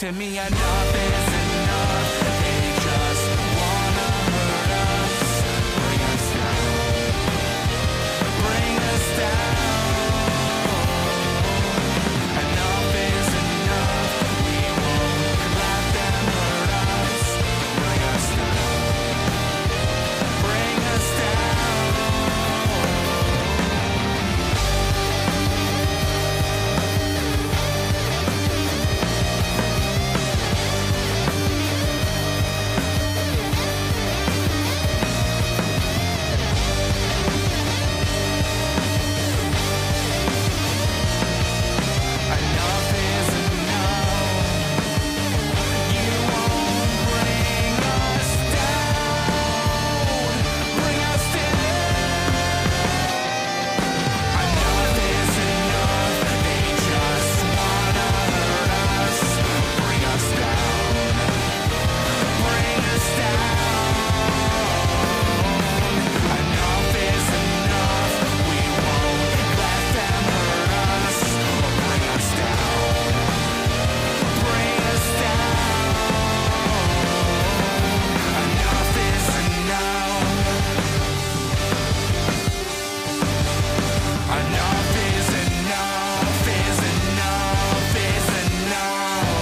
to me enough is enough. They just wanna hurt us, bring us down, bring us down. Enough is enough. We won't let them hurt us, bring us down, bring us down. Enough is enough. You won't bring us down, bring us down. Enough is enough. They just wanna hurt us, bring us down, bring us down. Enough is enough. We won't let them hurt us, bring us down, bring us down. Enough is enough. Enough is enough, is enough, is enough.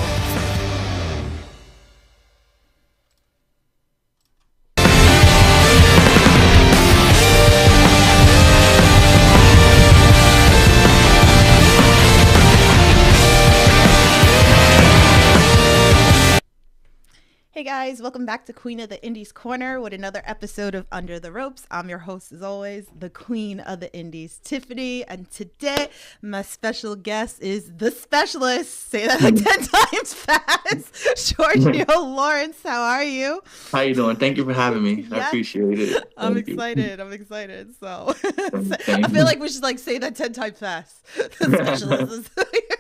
Hey guys, welcome back to Queen of the Indies Corner with another episode of Under the Ropes. I'm your host, as always, the Queen of the Indies, Tiffany. And today, my special guest is the specialist. Say that like 10 times fast. Giorgio Lawrence, how are you? How you doing? Thank you for having me. I Yes. appreciate it. I'm Thank you. excited. I'm excited. So Thank I you. feel like we should like say that 10 times fast. The specialist is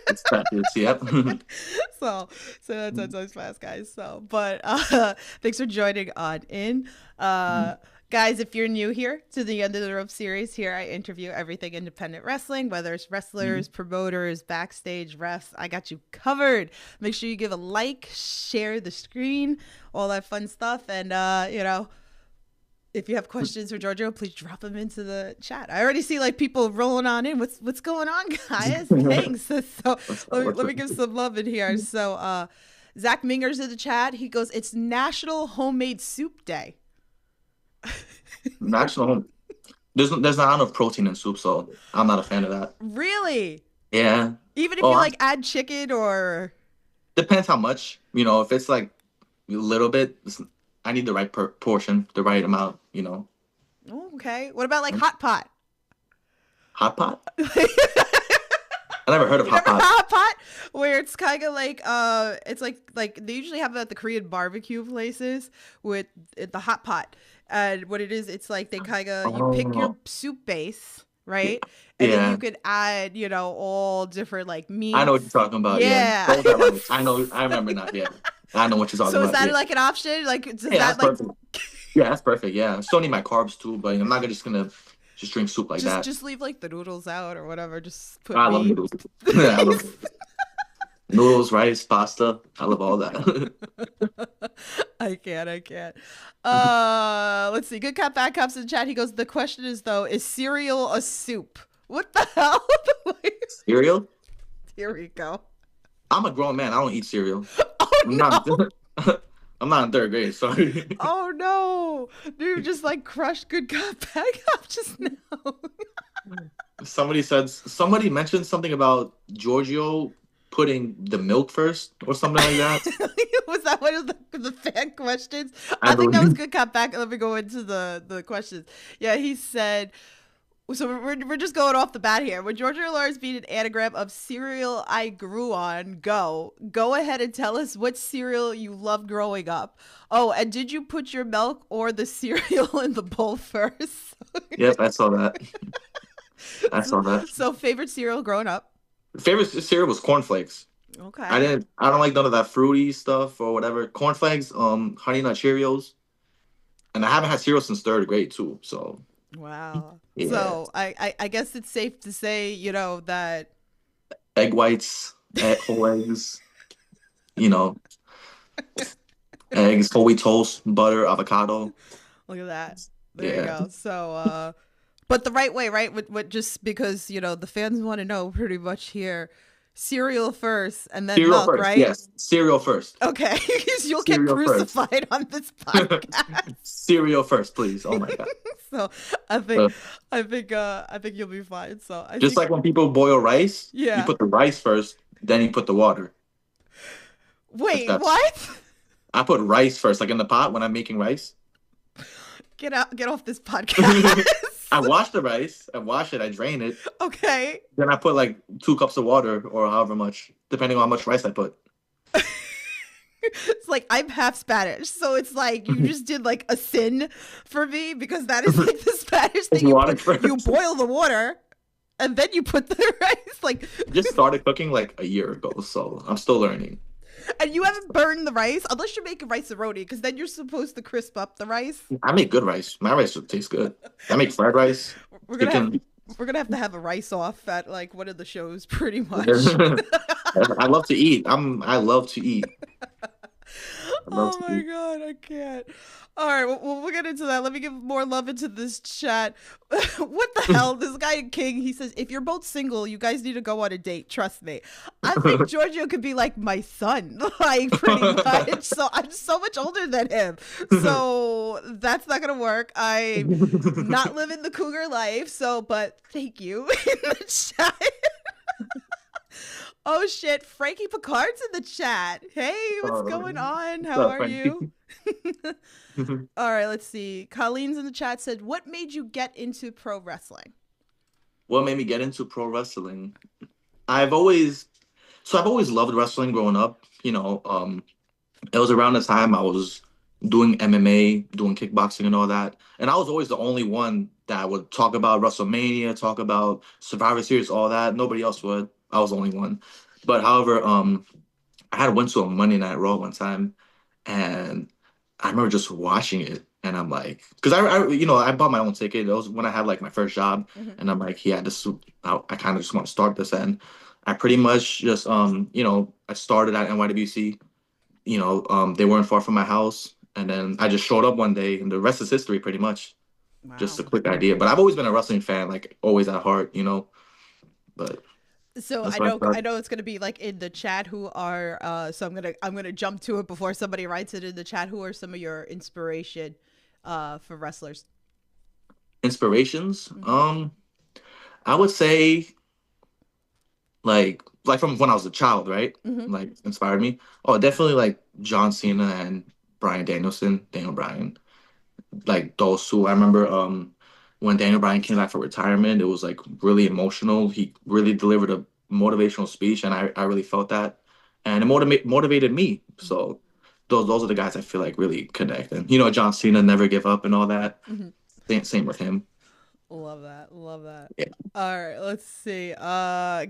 It's practice, yep. so say that 10 times fast, guys. So but thanks for joining on in. Guys, if you're new here to the Under the Rope series, here I interview everything independent wrestling, whether it's wrestlers, promoters, backstage, refs. I got you covered. Make sure you give a like, share the screen, all that fun stuff. And, if you have questions for Giorgio, please drop them into the chat. I already see like people rolling on in. What's going on, guys? Thanks. So let me give some love in here. So Zach Minger's in the chat. He goes, "It's National Homemade Soup Day." National home. There's not enough protein in soup, so I'm not a fan of that. Really? Yeah. Even if Oh, you I- like add chicken or Depends how much. If it's like a little bit, I need the right portion, the right amount, oh, okay. What about like hot pot? Hot pot? I never heard of You hot never pot. had hot pot where it's kind of like it's like they usually have it at the Korean barbecue places with the hot pot. And what it is, it's like they kind of you pick your Oh, soup base, right? And then yeah. you could add, all different like meats. I know what you're talking about. Yeah. Yeah. Those are like- I know. I remember now. Yeah. I know what you're talking So is about. that Yeah. like an option? Like does Yeah, that that's like perfect. Yeah, that's perfect. Yeah. I still need my carbs too, but I'm not just gonna just drink soup like that. just leave like the noodles out or whatever. Just put I love meat. noodles. Yeah, I love noodles, rice, pasta. I love all that. I can't. Let's see. Good Cop, Bad Cops in the chat. He goes, the question is though, is cereal a soup? What the hell? Cereal? Here we go. I'm a grown man. I don't eat cereal. Oh I'm no. not. I'm not in third grade. Sorry. Oh no. Dude just like crushed Good Cop, Bad Cop just now. Somebody mentioned something about Giorgio putting the milk first or something like that. Was that one of the fan questions? I I think that was believe. Good Cop, Bad Cop. Let me go into the questions. Yeah, he said, so we're just going off the bat here. Would Georgio Lawrence be an anagram of cereal I grew on? Go ahead and tell us what cereal you loved growing up. Oh, and did you put your milk or the cereal in the bowl first? Yep, I saw that. I saw that. So favorite cereal growing up? Favorite cereal was cornflakes. Okay. I don't like none of that fruity stuff or whatever. Cornflakes, Honey Nut Cheerios, and I haven't had cereal since third grade too. So Wow. yeah, So I guess it's safe to say, that egg whites, whole eggs, You know, eggs, whole wheat toast, butter, avocado. Look at that. There you Yeah, go. So, but the right way, right? With just because the fans want to know pretty much here, cereal first and then cereal milk, first. right? Yes, cereal first. Okay, because you'll get Cereal first. crucified on this podcast. Cereal first, please. Oh my God. So I think, Uh, I think you'll be fine. So I just think, like when people boil rice, you yeah. put the rice first, then you put the water. If Wait, that's what? I put rice first, like in the pot when I'm making rice. Get out, get off this podcast. I wash the rice. I wash it. I drain it. Okay. Then I put like 2 cups of water or however much, depending on how much rice I put. It's like I'm half Spanish, so it's like you just did like a sin for me because that is like the Spanish It's thing. water You first. boil the water and then you put the rice, like, Just started cooking like a year ago, so I'm still learning. and you haven't burned the rice unless you're making rice roti, because then you're supposed to crisp up the rice. I make good rice. My rice tastes good. I make fried rice, We're gonna have chicken. to have a rice off at like one of the shows, pretty much. I love to eat. I love to eat. I love Oh to my eat. god, I can't. All right, we'll get into that. Let me give more love into this chat. What the hell? This guy King, he says, if you're both single, you guys need to go on a date. Trust me. I think Giorgio could be like my son, like pretty much. So I'm so much older than him. So that's not gonna work. I'm not living the cougar life. So, but thank you in the chat. Oh shit, Frankie Picard's in the chat. Hey, what's going on? What's How up, are Frankie? you? All right, let's see. Colleen's in the chat said, "What made you get into pro wrestling?" What made me get into pro wrestling? I've always I've always loved wrestling growing up. It was around the time I was doing MMA, doing kickboxing and all that. And I was always the only one that would talk about WrestleMania, talk about Survivor Series, all that. Nobody else would. I was the only one. But however, I had went to a Monday Night Raw one time, and I remember just watching it, and I'm like, because I bought my own ticket. It was when I had like my first job, Mhm. and I'm like, yeah, I kind of just want to start this, and I pretty much just I started at NYWC. They weren't far from my house, and then I just showed up one day, and the rest is history, pretty much. Just Wow. a quick idea, but I've always been a wrestling fan, like always at heart. But So that's why I I started. know it's gonna be like in the chat who are so I'm gonna jump to it before somebody writes it in the chat. Who are some of your inspiration for wrestlers? Inspirations. Hmm. I would say like from when I was a child, right? Hmm. Like inspired me. Oh, definitely like John Cena and Bryan Danielson, Daniel Bryan. Like those two. I remember when Daniel Bryan came back for retirement, it was like really emotional. He really delivered a motivational speech, and I really felt that, and it motivated me. So those are the guys I feel like really connect. And John Cena never give up and all that. Hmm. Same with him. Love that. Love that. Yeah. All right, let's see.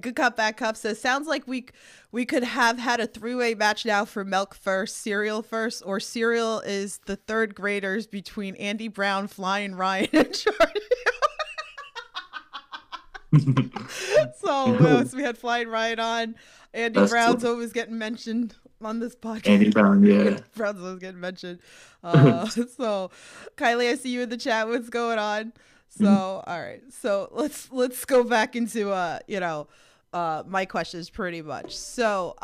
Good Cop Bad Cop says sounds like we could have had a three-way match now for Milk first, Cereal first, or Cereal is the third graders between Andy Brown, Flying Ryan, and Charlie. So we had Flying Ryan on. Andy That's Brown's cool. always getting mentioned on this Andy podcast. Brown, yeah. Brown's always getting mentioned. So Kylie, I see you in the chat. What's going on? So all right. So let's go back into my questions pretty much. So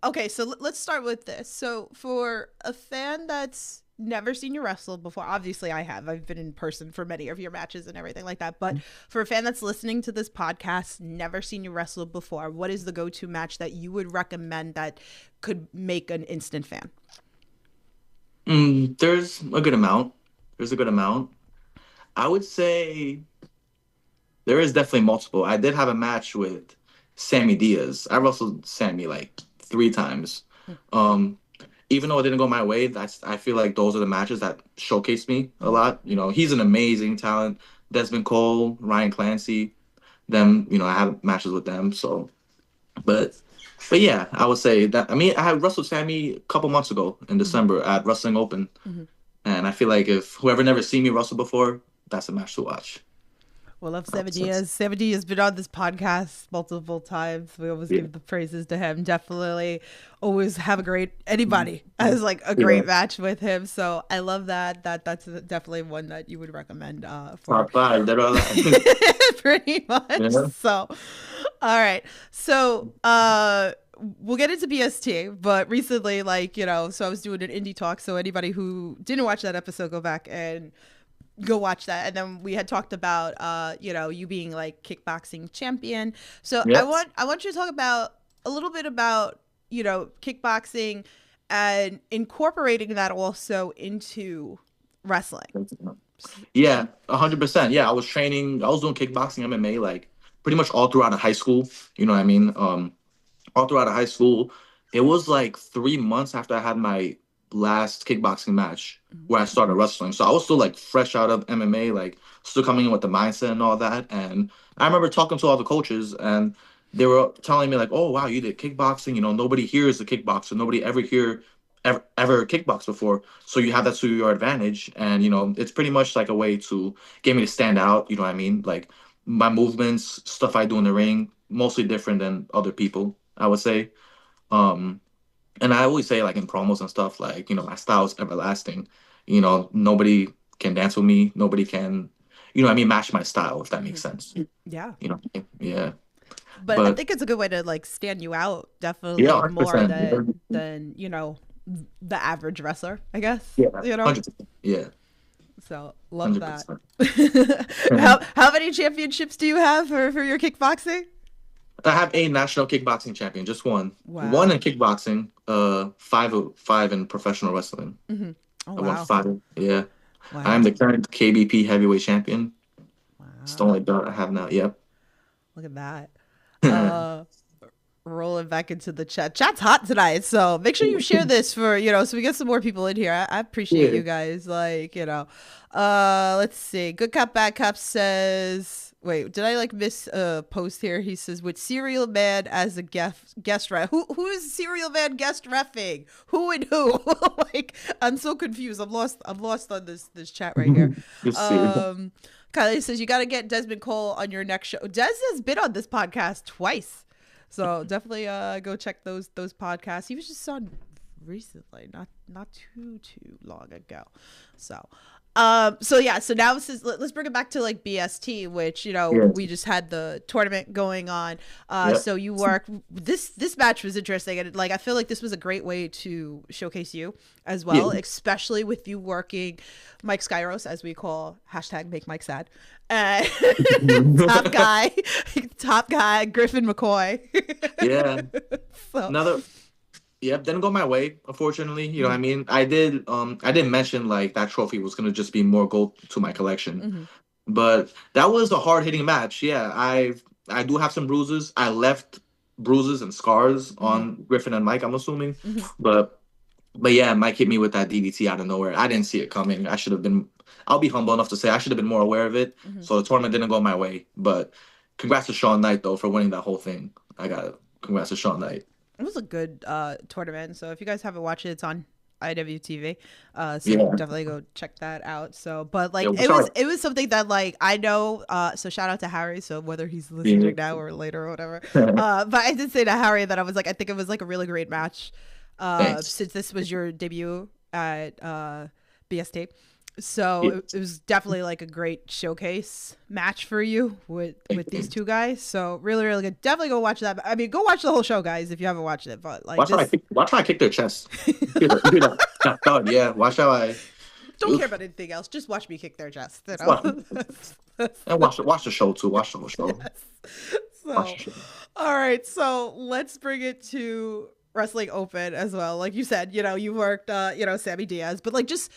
okay, so let's start with this. So for a fan that's never seen you wrestle before, obviously I have. I've been in person for many of your matches and everything like that. But for a fan that's listening to this podcast, never seen you wrestle before, what is the go-to match that you would recommend that could make an instant fan? There's a good amount. There's a good amount. I would say there is definitely multiple. I did have a match with Sammy Diaz. I wrestled Sammy like 3 times. Um, Even though it didn't go my way, I feel like those are the matches that showcase me a lot. He's an amazing talent. Desmond Cole, Ryan Clancy, them. I have matches with them. So, but yeah, I would say that. I mean, I had wrestled Sammy a couple months ago in December at Wrestling Open, Mm-hmm. and I feel like if whoever never seen me wrestle before, that's a match to watch. We love Uh, 7 years. 7 years has been on this podcast multiple times. We always Yeah. give the praises to him. Definitely always have a great anybody has like a Yeah. great match with him. So I love that. That's definitely one that you would recommend for Top five, dead or alive. pretty much. Yeah. So all right. So we'll get into BST, but recently, like, so I was doing an indie talk. So anybody who didn't watch that episode, go watch that. And then we had talked about you being like kickboxing champion. So I Yep. want you to talk about a little bit about kickboxing and incorporating that also into wrestling. Yeah, 100%. Yeah, I was training. I was doing kickboxing, MMA, like pretty much all throughout high school. You know what I mean? All throughout high school. It was like 3 months after I had my last kickboxing match where I started wrestling. So I was still like fresh out of MMA, like still coming in with the mindset and all that. And I remember talking to all the coaches, and they were telling me like, "Oh wow, you did kickboxing. You know, nobody here is a kickboxer. Nobody ever kickbox before. So you have that to your advantage. And it's pretty much like a way to get me to stand out. You know what I mean? Like my movements, stuff I do in the ring, mostly different than other people, I would say. Um, and I always say, like in promos and stuff, like, my style is everlasting. Nobody can dance with me. Nobody can, what I mean, match my style, if that makes Mhm. sense. Yeah. Yeah. But I But think it's a good way to like stand you out yeah, definitely more 100%. than the average wrestler, I guess. Yeah, 100%. Yeah, So love that. 100%. How many championships do you have for your kickboxing? I have a national kickboxing champion, just one. One Wow. in kickboxing, five in professional wrestling. Hmm. Oh I won wow. five. Yeah. I am Wow. the current KBP heavyweight champion. It's the Wow. only belt I have now. Yep. Look at that. Uh rolling back into the chat. Chat's hot tonight, so make sure you share this for so we get some more people in here. I appreciate Yeah. you guys. Like let's see. Good Cop Bad Cop says. Wait, did I like miss a post here? He says with Serial Man as a guest ref. Who is Serial Man guest refing? Who and who? Like I'm so confused. I'm lost on this chat right here. Just see. Kylie says you got to get Desmond Cole on your next show. Des has been on this podcast twice. So definitely go check those podcasts. He was just on recently, not too long ago. So yeah, so now let's bring it back to like BST, which Yeah. we just had the tournament going on. Yep. So you work this match was interesting, and like I feel like this was a great way to showcase you as well, Yeah. especially with you working Mike Skyros, as we call #Make Mike Sad, and top guy, top guy Griffin McCoy. Yeah. So Another. Yep, didn't go my way, unfortunately. You know what I mean? I did mention like that trophy was gonna just be more gold to my collection. mhm, But that was a hard hitting match. Yeah, I do have some bruises. I left bruises and scars mhm, on Griffin and Mike, I'm assuming. mhm. But yeah, Mike hit me with that DDT out of nowhere. I didn't see it coming. I'll be humble enough to say I should have been more aware of it. Mhm. So the tournament didn't go my way. But congrats to Sean Knight though for winning that whole thing. Congrats to Sean Knight. It was a good tournament. So if you guys haven't watched it, it's on IWTV. So Yeah. definitely go check that out. So but like Yeah, it was something that like I know so shout out to Harry, so whether he's listening Yeah. now or later or whatever. But I did say to Harry that I was like I think it was like a really great match. Thanks. Since this was your debut at BST. So Yeah. it was definitely like a great showcase match for you with these two guys. So really, really good. Definitely go watch that. I mean, go watch the whole show, guys, if you haven't watched it. But like, Watch how I kick their chest. That thud, yeah. Watch how I don't care about anything else. Just watch me kick their chest. You Watch- know? and watch the show too. Watch the whole show. So, Watch the show. all right. So let's bring it to Wrestling Open as well. Like you said, you worked, Sammy Diaz, but like just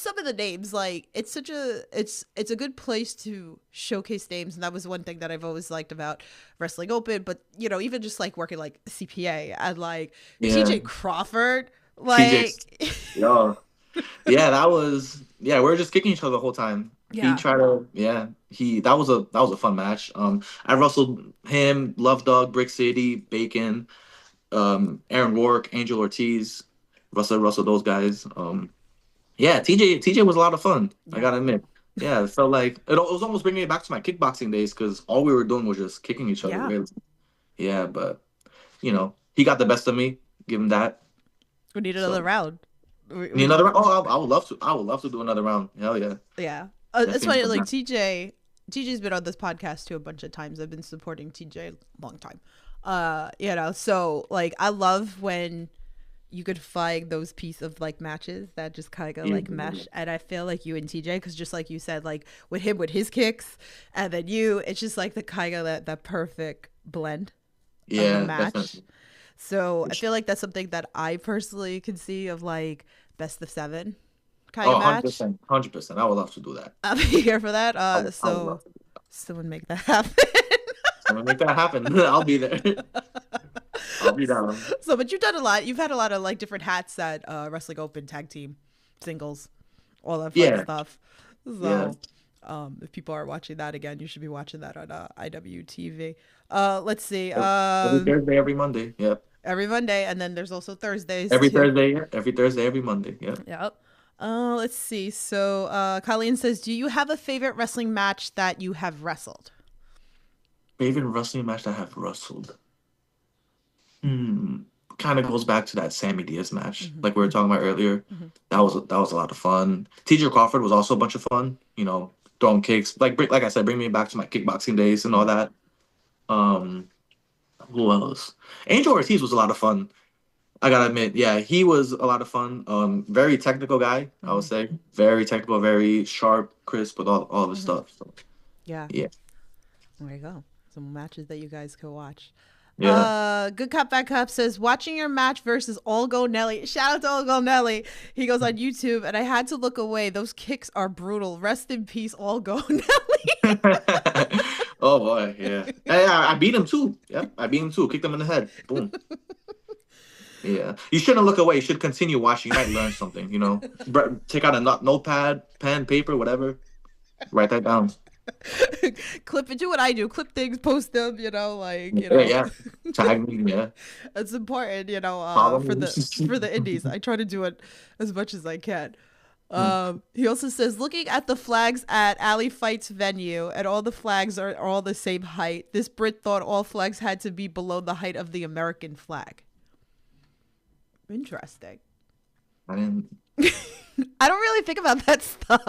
some of the names, like it's a good place to showcase names. And that was one thing that I've always liked about Wrestling Open, but even just like working like CPA and like Yeah. TJ Crawford, like, Yo. Yeah, we were just kicking each other the whole time. Yeah. He tried to that was a fun match. I wrestled him, Love Dog, Brick City, Bacon, Aaron Rourke, Angel Ortiz, Russell those guys. Yeah, TJ was a lot of fun. I gotta admit. Yeah, it felt like it was almost bringing me back to my kickboxing days because all we were doing was just kicking each other, Yeah. really. Yeah, but he got the best of me. Give him that. We need So another round. need We another round? need, Oh, I would love to. I would love to do another round. Hell yeah, yeah. It's definitely funny, another like round. TJ's been on this podcast too a bunch of times. I've been supporting TJ a long time. So like I love when you could find those piece of like matches that just kind of like Mhm. mesh. And I feel like you and TJ, because just like you said, like with him with his kicks, and then you, it's just like the kind of that perfect blend of the Yeah, match. definitely. So I feel like that's something that I personally can see of like best of seven kind Oh, of match. 100%, 100%. I would love to do that. I'm here for that. I would So love to do that. someone make that happen. So I'm gonna make that happen. I'll be there. I'll be down. So, but you've done a lot. You've had a lot of like different hats at Wrestling Open, tag team, singles, all that fun Yeah, stuff. yeah. So, if people are watching that again, you should be watching that on IWTV. Let's see. Every Thursday, every Monday. Yep. Every Monday, and then there's also Thursdays Every too. Thursday. Yeah. Every Thursday, every Monday. Yeah. Yep. Let's see. So, Colleen says, "Do you have a favorite wrestling match that you have wrestled?" Favorite wrestling match that I have wrestled. Hmm. Kind of goes back to that Sammy Diaz match, Hmm. like we were talking about earlier. Hmm. That was a lot of fun. TJ Crawford was also a bunch of fun. Throwing kicks. Like I said, bring me back to my kickboxing days and all Hmm. that. Um. Who else? Angel Ortiz was a lot of fun. I gotta admit, yeah, he was a lot of fun. Very technical guy, I would Hmm. say. Very technical, very sharp, crisp with all of his Hmm. stuff. So Yeah. yeah, There you go. Some matches that you guys could watch. yeah. Good Cop Bad Cop says watching your match versus Olgo Nelly. Shout out to Olgo Nelly. He goes on YouTube, and I had to look away. Those kicks are brutal. Rest in peace, Olgo Nelly. Oh boy, yeah. Hey, I beat him too. Yep, I beat him too. Kicked him in the head. Boom. Yeah. You shouldn't look away. You should continue watching. You might learn something. Take out a notepad, pen, paper, whatever. Write that down. Clip it. Do what I do. Clip things, post them. Yeah, yeah. Tag me. Yeah. It's important. Follow For me. the indies, I try to do it as much as I can. Mm. He also says, looking at the flags at Alley Fight's venue, and all the flags are all the same height. This Brit thought all flags had to be below the height of the American flag. Interesting. I didn't. I don't really think about that stuff.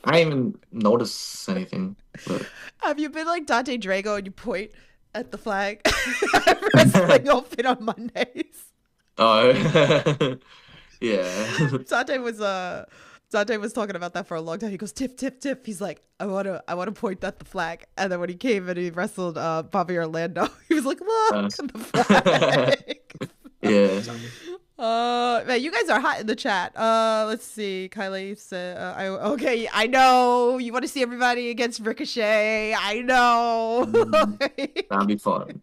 I didn't even notice anything. But Have you been like Dante Drago and you point at the flag at Wrestling Open on Mondays? oh, yeah. Dante was talking about that for a long time. He goes, tip, tip, tip. He's like, I wanna point at the flag. And then when he came and he wrestled Bobby Orlando, he was like, look Uh, at the flag. yeah. Man, you guys are hot in the chat. Let's see. Kylie said, okay, I know you want to see everybody against Ricochet. I know. Mm, that'd be fun.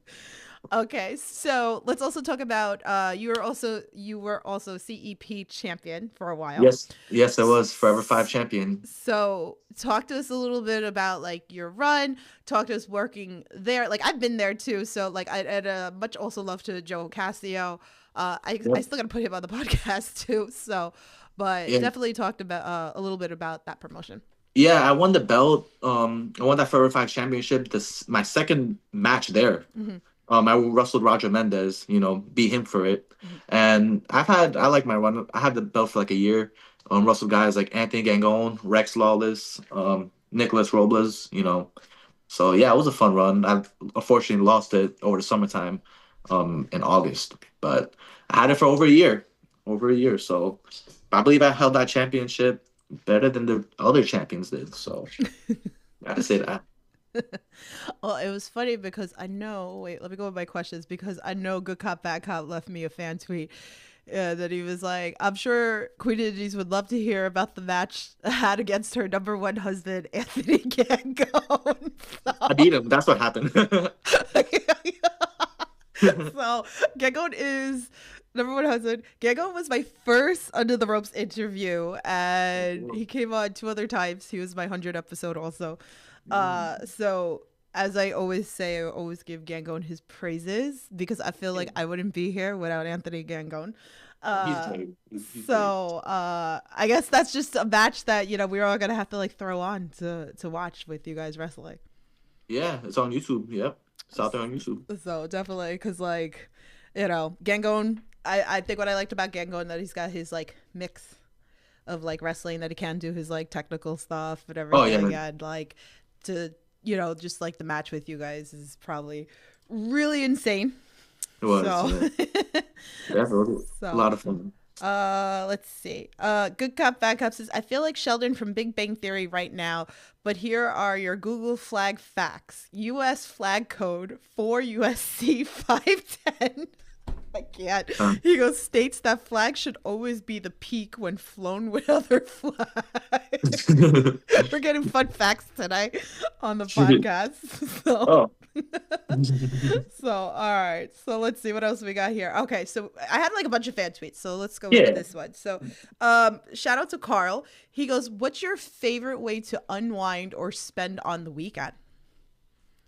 Okay, so let's also talk about you were also CEP champion for a while. Yes, yes, I was Forever Five champion. So talk to us a little bit about like your run. Talk to us working there. Like I've been there too. So like I'd much also love to Joe Casio. I Yep. still gotta put him on the podcast too. So, but Yeah, definitely talked about a little bit about that promotion. yeah. I won the belt. I won that Forever Five championship. This my second match there. Hmm. I wrestled Roger Mendez. Beat him for it. Hmm. And I like my run. I had the belt for like a year. Wrestled guys like Anthony Gangone, Rex Lawless, Nicholas Robles. So yeah, it was a fun run. I unfortunately lost it over the summertime, in August, but I had it for over a year. So I believe I held that championship better than the other champions did. So I had to say that. Well, it was funny because I know. Wait, let me go with my questions because I know Good Cop Bad Cop left me a fan tweet. That he was like, I'm sure Queen Indies would love to hear about the match had against her number one husband, Anthony Gangone. I beat him. That's what happened. So Gangone is number one husband. Gangone was my first Under the Ropes interview, and he came on two other times. He was my 100th episode also. So as I always say, I always give Gangone his praises because I feel like I wouldn't be here without Anthony Gangone. He's Uh, great. He's great. so I guess that's just a match that we're all gonna have to like throw on to watch with you guys wrestling. Yeah, it's on YouTube. Yep, it's out there on YouTube. So definitely, because like, Gangon. I think what I liked about Gangon that he's got his like mix of like wrestling that he can do his like technical stuff and Oh everything, yeah, and like to just like the match with you guys is probably really insane. it was. So Yeah, it was a so lot of fun. let's see. Good Cop Bad Cop says I feel like Sheldon from Big Bang Theory right now, but here are your Google flag facts. US flag code for USC 510. I can't. Uh, He goes, states that flag should always be the peak when flown with other flags. We're getting fun facts tonight on the podcast. So, oh so all right. So let's see what else we got here. Okay, so I had like a bunch of fan tweets. So let's go into yeah. this one. So, shout out to Carl. He goes, "What's your favorite way to unwind or spend on the weekend?"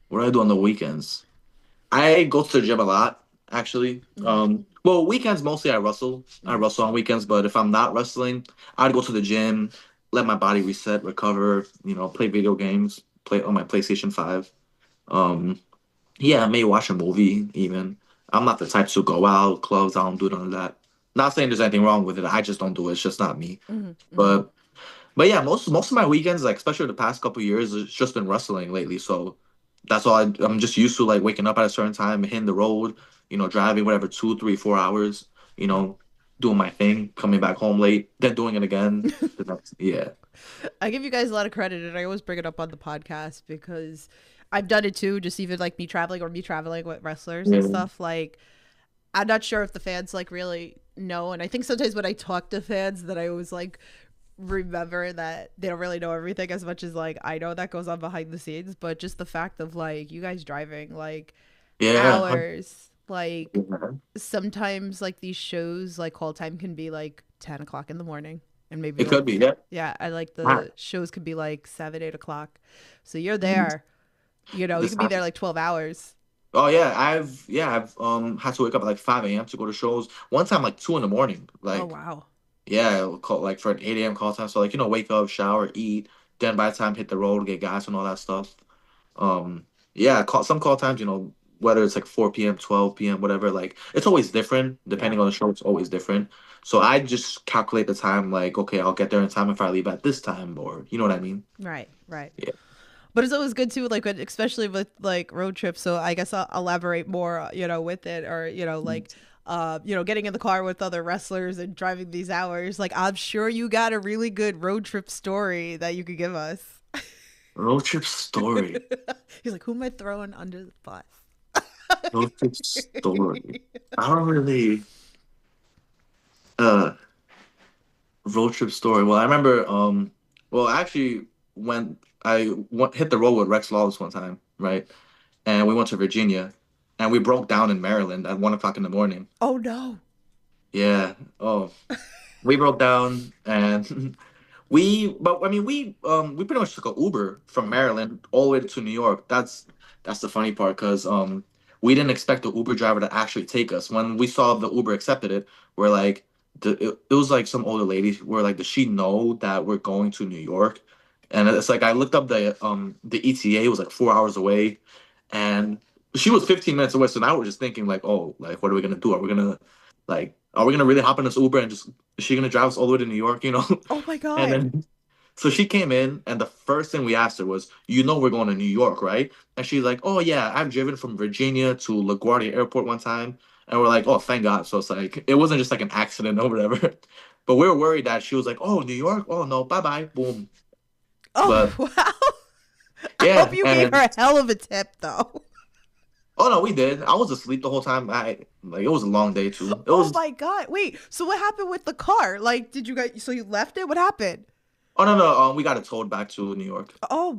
What do I do on the weekends? I go to the gym a lot, actually. Mm-hmm. Well, weekends mostly I wrestle. I Mm-hmm. wrestle on weekends, but if I'm not wrestling, I'd go to the gym, let my body reset, recover. Play video games, play on my PlayStation 5. Um, yeah, I may watch a movie even. I'm not the type to go out, clubs. I don't do none of that. Not saying there's anything wrong with it. I just don't do it. It's just not me. Mm-hmm. But But yeah, most of my weekends, like especially the past couple of years, it's just been wrestling lately. So that's all I'm just used to, like waking up at a certain time, hitting the road, driving whatever 2, 3, 4 hours, you know, doing my thing, coming back home late, then doing it again. Yeah, I give you guys a lot of credit, and I always bring it up on the podcast because I've done it too. Just even like me traveling with wrestlers and yeah, stuff. Like, I'm not sure if the fans like really know, and I think sometimes when I talk to fans, that I always like remember that they don't really know everything as much as like I know that goes on behind the scenes. But just the fact of like you guys driving like yeah. hours, like sometimes like these shows like call time can be like 10 o'clock in the morning, and maybe It could like be. Yeah. yeah, I like Ah, the shows could be like 7, 8 o'clock. So you're there, you This could be there like 12 hours. Oh yeah, I've had to wake up at like 5 a.m. to go to shows. One time like 2 in the morning. Oh Like wow. yeah, call like for an 8 a.m. call time. So like wake up, shower, eat. Then by the time hit the road, get gas and all that stuff. Yeah, some call times, whether it's like 4 p.m., 12 p.m., whatever. Like it's always different Yeah. depending on the show. It's always different. So I just calculate the time. Like okay, I'll get there in time if I leave at this time, or you know what I mean? Right, right. Yeah. But it's always good too, like especially with like road trips. So I guess I'll elaborate more, with it, or like, getting in the car with other wrestlers and driving these hours. Like I'm sure you got a really good road trip story that you could give us. Road trip story. He's like, who am I throwing under the bus? Road trip story. I don't really. Uh, Road trip story. Well, I remember. Well, actually, when hit the road with Rex Lawless one time, right? And we went to Virginia, and we broke down in Maryland at 1 o'clock in the morning. Oh no. Yeah. Oh, we broke down, and but I mean, we pretty much took an Uber from Maryland all the way to New York. That's the funny part because we didn't expect the Uber driver to actually take us. When we saw the Uber accepted it, we're like, it was like some older lady. We're like, does she know that we're going to New York? And it's like I looked up the ETA. It was like 4 hours away, and she was 15 minutes away. So now we're just thinking like, oh, like what are we gonna do? Are we gonna really hop in this Uber and just is she gonna drive us all the way to New York? Oh my And god. then so she came in, and the first thing we asked her was, we're going to New York, right?" And she's like, "Oh yeah, I've driven from Virginia to LaGuardia Airport one time." And we're like, "Oh, thank God!" So it's like it wasn't just like an accident or whatever. But we were worried that she was like, "Oh, New York? Oh no, bye bye, boom." Oh But wow. I hope yeah, you gave her and a hell of a tip though. oh no, we did. I was asleep the whole time. I like it was a long day too. It Oh was my god. Wait, so what happened with the car? Like, did you guys, so you left it? What happened? oh no no, we got it towed back to New York. Oh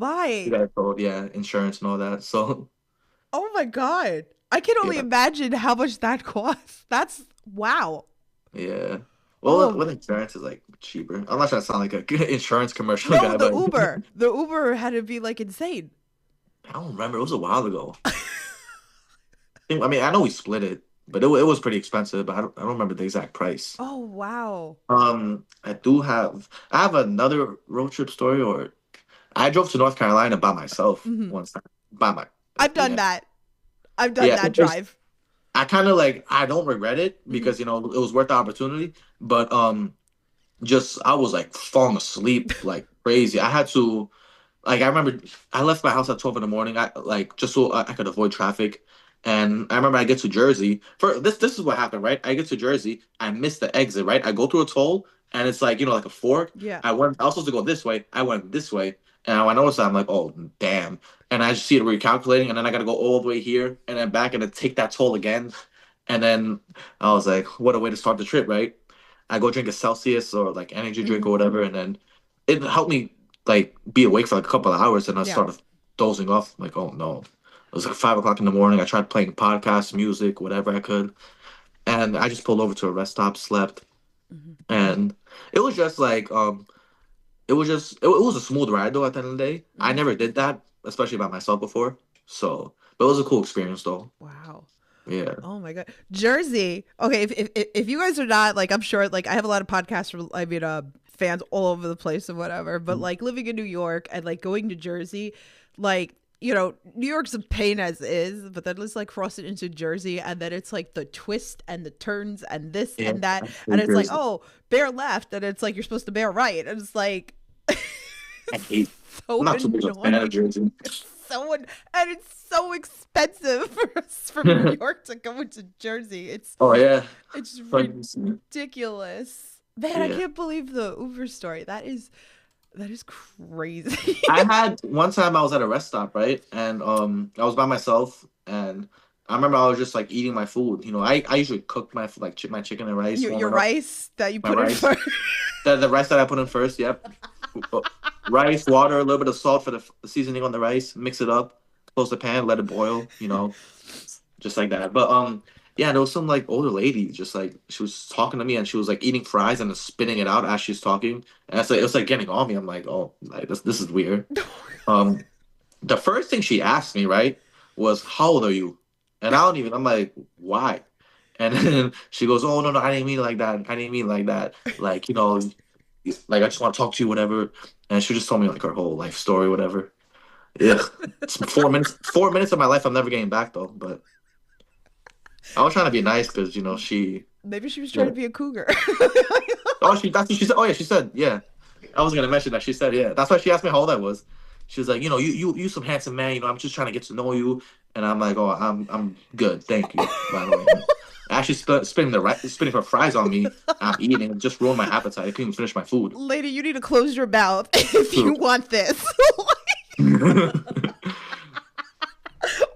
We my. got it towed, yeah, insurance and all that. So Oh my god. I can only yeah. imagine how much that costs. That's wow. Yeah. Well, Oh with insurance is like cheaper. I'm not trying to sound like a good insurance commercial no, guy, the but Uber. The Uber had to be like insane. I don't remember. It was a while ago. I mean, I know we split it, but it was pretty expensive. But I don't remember the exact price. Oh wow. I have another road trip story, or I drove to North Carolina by myself Hmm. once. By my I've done yeah that. I've done yeah. that drive. I kind of like I don't regret it Hmm. because it was worth the opportunity. But just I was like falling asleep like crazy. I had to like I remember I left my house at 12 in the morning. I like just so I could avoid traffic. And I remember I get to Jersey. For this is what happened, right? I get to Jersey, I miss the exit, right? I go through a toll and it's like, like a fork. Yeah. I was supposed to go this way. I went this way. And when I noticed that, I'm like, oh damn. And I just see it recalculating, and then I gotta go all the way here and then back and then take that toll again. And then I was like, what a way to start the trip, right? I go drink a Celsius or like energy drink Hmm. or whatever, and then it helped me like be awake for like a couple of hours, and I Yeah. started dozing off. Like, oh no. It was like 5 o'clock in the morning. I tried playing podcasts, music, whatever I could. And I just pulled over to a rest stop, slept, Hmm. and it was just like it was a smooth ride though at the end of the day. I Hmm. never did that, especially by myself before. So but it was a cool experience though. Wow. Yeah. Oh my god, Jersey. Okay, if you guys are not like, I'm sure like I have a lot of podcasts from fans all over the place and whatever. But like living in New York and like going to Jersey, like New York's a pain as is, but then let's like cross it into Jersey, and then it's like the twist and the turns and this Yeah. and that, and New it's like, Jersey. oh, bear left, and it's like you're supposed to bear right, and it's like I it's hate I'm so not too big a fan of annoying. Jersey. And it's so expensive for us from New York to go into Jersey. Oh yeah. It's Funny. ridiculous. Man, I Yeah. can't believe the Uber story. That is crazy. I had one time I was at a rest stop, right? And I was by myself, and I remember I was just like eating my food. I usually cook my chicken and rice, Your warm it up, rice that you my put in rice. first. The rice that I put in first, yep. Rice, water, a little bit of salt for the seasoning on the rice, mix it up, close the pan, let it boil, just like that. But yeah, there was some like older lady, just like she was talking to me, and she was like eating fries and then spitting it out as she's talking, and it's like it was like getting on me. I'm like, oh, like this is weird. Um, the first thing she asked me, right, was how old are you? And I'm like, why? And then she goes, oh no, I didn't mean it like that. I didn't mean it like that. Like, like I just want to talk to you, whatever. And she just told me like her whole life story, whatever. Yeah. It's 4 minutes. 4 minutes of my life I'm never getting back though. But I was trying to be nice because she. Maybe she was trying Yeah. to be a cougar. Oh, that's what she said. Oh yeah, she said yeah. I was gonna mention that. She said yeah. That's why she asked me how old I was. She was like, you some handsome man. I'm just trying to get to know you. And I'm like, oh, I'm good, thank you. By the way, actually spinning her fries on me. I'm eating. It just ruined my appetite. I couldn't even finish my food. Lady, you need to close your mouth if you True. want this. She had to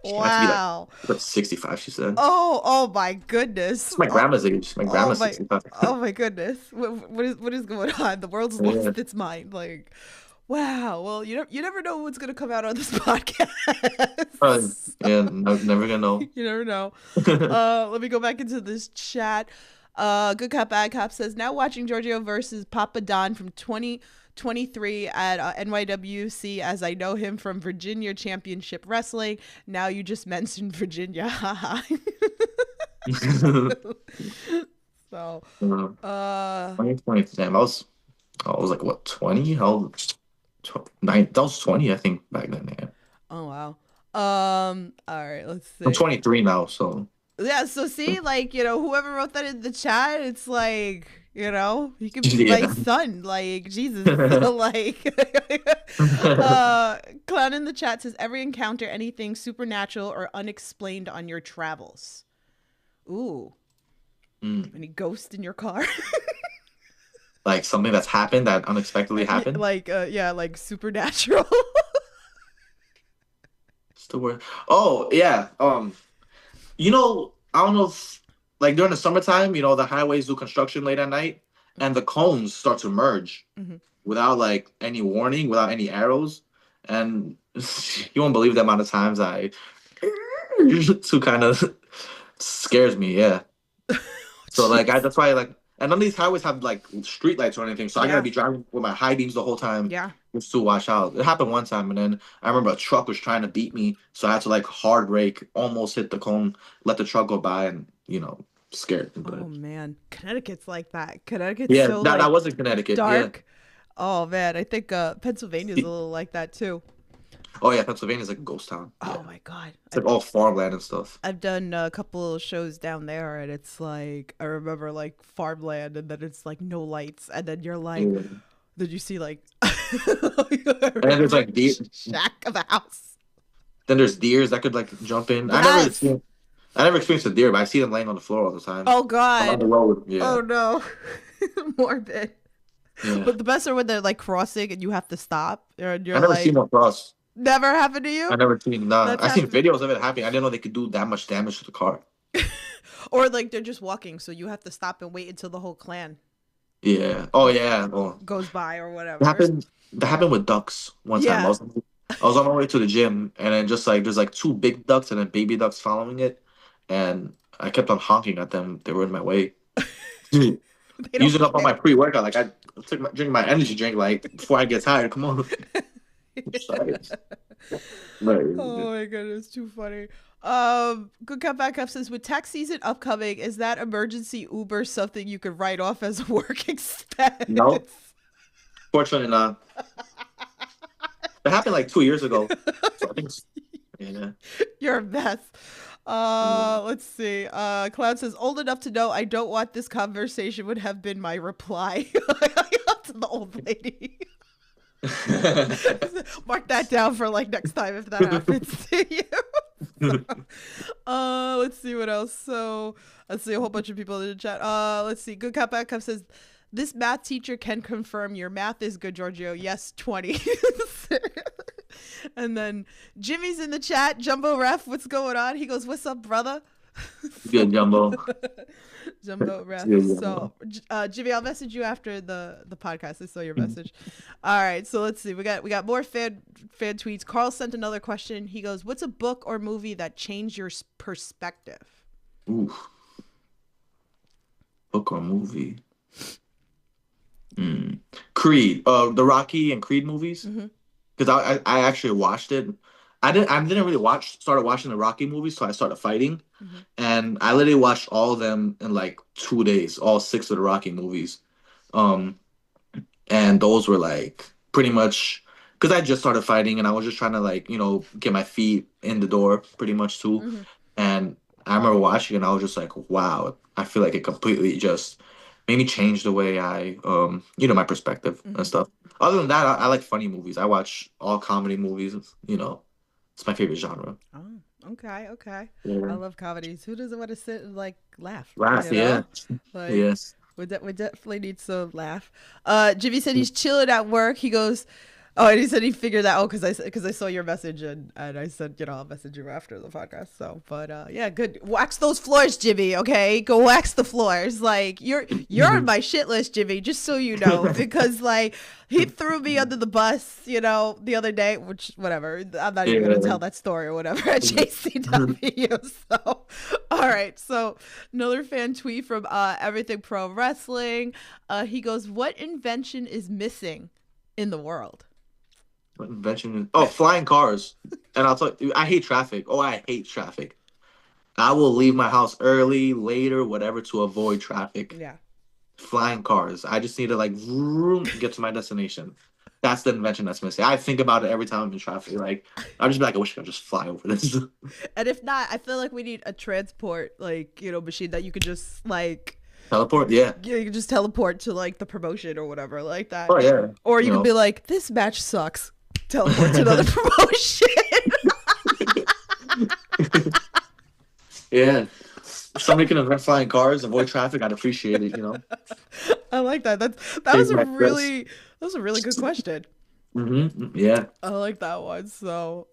be Wow. like 65. She said. Oh my goodness. It's my grandma's age. My Oh grandma's my 65. oh my goodness. What is going on? The world's Yeah. lost its mind. Like, wow. Well, you never know what's gonna come out on this podcast. Yeah, never gonna know. You never know. Let me go back into this chat. Good Cop Bad Cop says, now watching Giorgio versus Papa Don from 2023 at NYWC, as I know him from Virginia Championship Wrestling. Now you just mentioned Virginia. So, 2020. Damn, I was like what 20? How old? Nine. That was 20, I think, back then. Yeah. oh wow. All right, let's I'm see. 23 now, so Yeah, so see, like, whoever wrote that in the chat, it's like, he could be my yeah. son. Like, Jesus. Like, Clown in the chat says, ever encounter anything supernatural or unexplained on your travels? Ooh. Any ghost in your car? Like something that's happened that unexpectedly happened. Like, yeah, like supernatural. What's the word? Oh yeah. I don't know if like during the summertime, the highways do construction late at night, and the cones start to merge Mhm. without like any warning, without any arrows, and you won't believe the amount of times I to kind of scares me. Yeah. So like that's why like and none of these highways have like street lights or anything. So I Yeah. gotta be driving with my high beams the whole time Yeah. just to watch out. It happened one time, and then I remember a truck was trying to beat me, so I had to like hard brake, almost hit the cone, let the truck go by, and scared. Oh But man, Connecticut's like that. Connecticut's yeah, so that like was in Connecticut. Yeah. dark. Oh man, I think Pennsylvania's a little like that too. Oh yeah, Pennsylvania's like a ghost town. Yeah, Oh my god, it's like all farmland and stuff. I've done a couple of shows down there, and it's like I remember like farmland, and then it's like no lights, and then you're like, Yeah. did you see like And then there's like deer. shack of a house? Then there's deers that could like jump in. Yes. I never experienced a deer, but I see them laying on the floor all the time. Oh I'm on the god. road. Yeah, Oh no. Morbid. yeah. But the best are when they're like crossing and you have to stop, and I you're never seen like, no cross. never happened to you? I never seen. Nah, That's I seen happened. videos of it happening. I didn't know they could do that much damage to the car. Or like they're just walking, so you have to stop and wait until the whole clan Yeah. Oh yeah. Oh, goes by or that whatever. happened. That happened with ducks one time. Yeah. I was on my way to the gym, and then just like there's like two big ducks and then baby ducks following it, and I kept on honking at them. They were in my way. They don't Using up all my care. pre-workout. Like I drink my energy drink like before I get tired. Come on. Sorry. Oh my goodness, too funny. Good Cup Bad Cup says, with tax season upcoming, is that emergency Uber something you could write off as a work expense? No. Fortunately not. It happened like 2 years ago. So I think yeah. You're a mess. Let's see. Cloud says, old enough to know I don't want this conversation would have been my reply to the old lady. Mark that down for like next time if that happens to you. Let's see what else. So let's see a whole bunch of people in the chat. Let's see. Good Cup Bad Cup says, this math teacher can confirm your math is good, Giorgio. Yes, 20. And then Jimmy's in the chat. Jumbo Ref, what's going on? He goes, what's up, brother? Good Jumbo. Jumbo Ref. Yeah, So, Jimmy, I'll message you after the podcast. I saw your message. All right, so let's see. We got more fan tweets. Carl sent another question. He goes, what's a book or movie that changed your perspective? Ooh. Book or movie? Creed. The Rocky and Creed movies. Because I actually watched it. I didn't really started watching the Rocky movies, so I started fighting, and I literally watched all of them in like 2 days, all six of the Rocky movies, and those were like pretty much because I just started fighting and I was just trying to like get my feet in the door pretty much too, and I remember watching it and I was just like, wow, I feel like it completely just made me change the way I my perspective and stuff. Other than that, I like funny movies. I watch all comedy movies. It's my favorite genre. Oh, okay. Yeah. I love comedies. Who doesn't want to sit and like laugh? Laugh, you know? yeah. Like, Yes. we definitely need some laugh. Jimmy said he's chilling at work. He goes, oh, and he said he figured that out because I saw your message and I said, I'll message you after the podcast. So, but yeah, good. Wax those floors, Jimmy. Okay, go wax the floors. Like you're on my shit list, Jimmy. Just so you know, because like he threw me under the bus, the other day. Which whatever. I'm not even gonna tell that story or whatever at JCW. So, all right. So another fan tweet from Everything Pro Wrestling. He goes, "What invention is missing in the world?" What invention? Oh, flying cars. And I'll tell you, I hate traffic. Oh, I hate traffic. I will leave my house early, later, whatever, to avoid traffic. Yeah. Flying cars. I just need to like vroom, get to my destination. That's the invention that's missing. I think about it every time I'm in traffic. Like I'll just be like, I wish I could just fly over this. And if not, I feel like we need a transport machine that you could just like Teleport? Yeah. you could just teleport to like the promotion or whatever like that. Oh yeah. Or you could be like, this match sucks. Teleport to another promotion. Yeah. If somebody can invent flying cars, avoid traffic, I'd appreciate it, I like that. That was a really good question. Yeah. I like that one. So,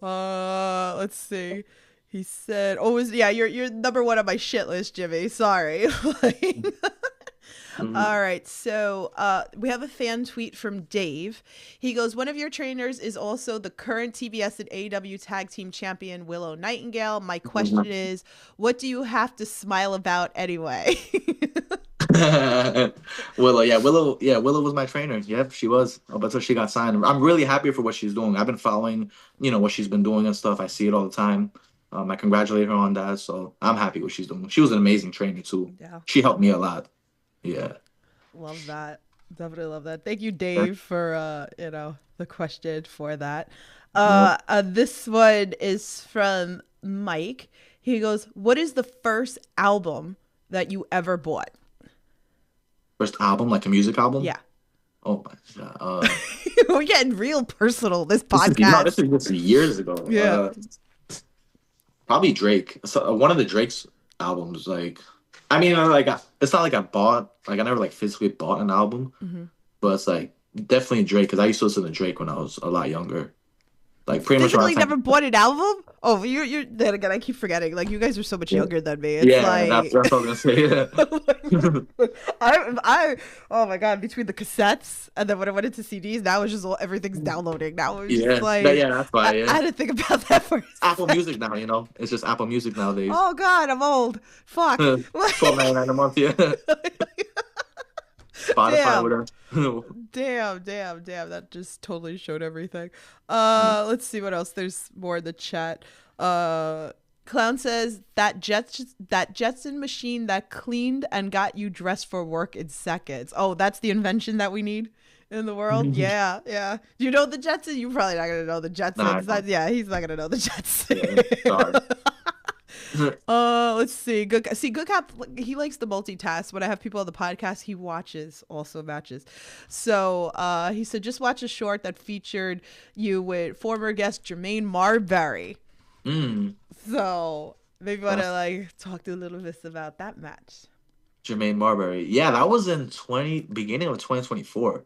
let's see. He said, you're number one on my shit list, Jimmy. Sorry. All right. So, we have a fan tweet from Dave. He goes, one of your trainers is also the current TBS and AEW tag team champion, Willow Nightingale. My question is, what do you have to smile about anyway? Willow was my trainer. Yep, she was. Up until she got signed. I'm really happy for what she's doing. I've been following, what she's been doing and stuff. I see it all the time. I congratulate her on that. So I'm happy what she's doing. She was an amazing trainer too. Yeah. She helped me a lot. Yeah. Love that. Definitely love that. Thank you, Yeah. Dave, for the question for that. Yep. This one is from Mike. He goes, "What is the first album that you ever bought?" First album, like a music album. Yeah. Oh my god. We're getting real personal this This is no, podcast. this is years ago. Yeah. Probably Drake. So, one of the Drake's albums. Like, I mean, it's not like I bought, like I never like physically bought an album, Hmm. but it's like definitely Drake because I used to listen to Drake when I was a lot younger. Like pretty much around Physically the never time. bought an album? Oh, you're then again, I keep forgetting. Like you guys are so much Yeah, younger than me. It's yeah, that's like what I was gonna say. I oh my god, between the cassettes and then when I went into CDs, now it's just everything's downloading. Now it's just Yeah, like yeah, that's why. I Yeah, had to think about that for a Apple second. Music now. It's just Apple Music nowadays. Oh god, I'm old. Fuck. $12.99 a month. Yeah, Spotify, Damn. whatever. Damn. That just totally showed everything. Let's see what else. There's more in the chat. Clown says that Jetson machine that cleaned and got you dressed for work in seconds. Oh, that's the invention that we need in the world. Yeah, yeah. Do you know the Jetsons? You're probably not gonna know the Nah, Jetsons. Yeah, he's not gonna know the yeah, sorry. Jetsons. Let's see. Good Cap. He likes the multitask. When I have people on the podcast, he watches also matches. So, he said just watch a short that featured you with former guest Jermaine Marbury. Mm. So maybe want to like talk to a little bit about that match. Jermaine Marbury. Yeah, that was in beginning of 2024.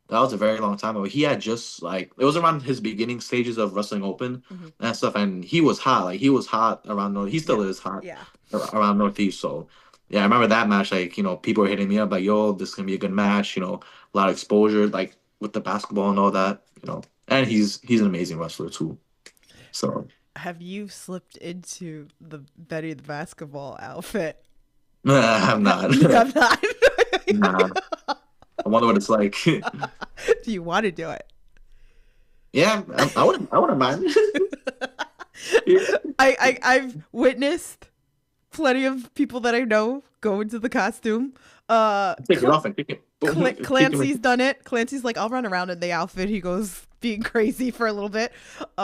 That was a very long time ago. He had just like it was around his beginning stages of Wrestling Open Hmm. and stuff, and he was hot. Like he was hot around North. He Yeah, still is hot yeah. around Northeast. So yeah, I remember that match. Like people were hitting me up like, "Yo, this is gonna be a good match." A lot of exposure, like with the basketball and all that. And he's an amazing wrestler too. So Have you slipped into the Betty the basketball outfit? I'm not. You have not. Nah, I wonder what it's like. Do you want to do it? Yeah, I wouldn't mind. Yeah. I've witnessed plenty of people that I know go into the costume. Take it off and kick it. Boom. Kick Clancy's him. done it. Clancy's like, I'll run around in the outfit. He goes being crazy for a little bit. Who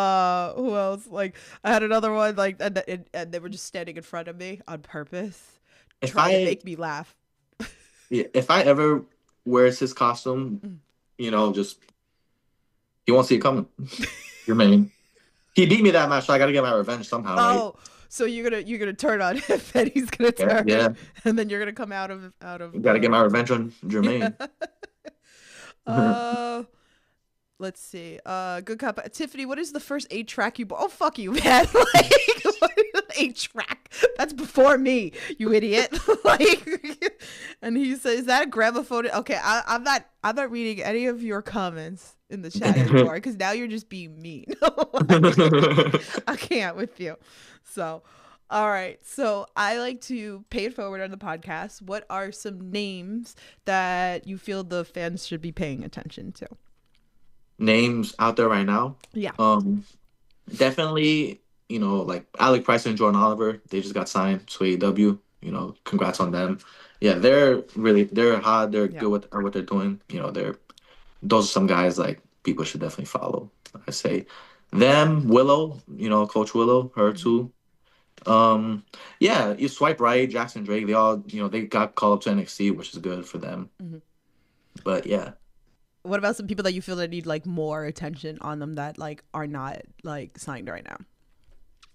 else? Like, I had another one like, and they were just standing in front of me on purpose, If trying to I make me laugh. yeah, if I ever wears his costume, just he won't see it coming. Jermaine. He beat me that match, so I gotta get my revenge somehow, right? Oh, so you're gonna turn on him, and he's gonna Yeah, turn, yeah. and then you're gonna come out of Gotta get my revenge on Jermaine. uh let's see. Good cop. Tiffany, what is the first 8-track you bought? Oh, fuck you, man. Like, what is 8-track? That's before me, you idiot. Like, and he says, is that a gramophone? Okay, I'm not reading any of your comments in the chat anymore because now you're just being mean. I can't with you. So, all right. So I like to pay it forward on the podcast. What are some names that you feel the fans should be paying attention to? Names out there right now. Yeah. Definitely, like Alec Price and Jordan Oliver, they just got signed to AEW. Congrats on them. Yeah, they're hot. They're Yeah. good at what they're doing. Those are some guys like people should definitely follow. I say them, Willow, Coach Willow, her too. Yeah, you swipe right, Jackson Drake, they all, they got called up to NXT, which is good for them. Mhm. But yeah, What about some people that you feel that need like more attention on them that like are not like signed right now?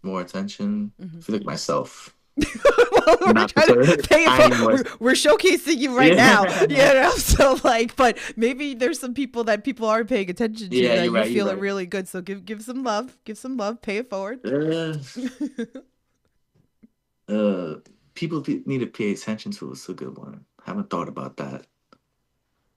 more attention. Mhm. I feel like myself. Well, we're Not trying to because pay I it was- for, we're showcasing you right Yeah. now, so like, but maybe there's some people that people are paying attention to Yeah, that you're you right, feel you're are right. really good. So give some love, pay it forward. People need to pay attention to is a good one. Haven't thought about that.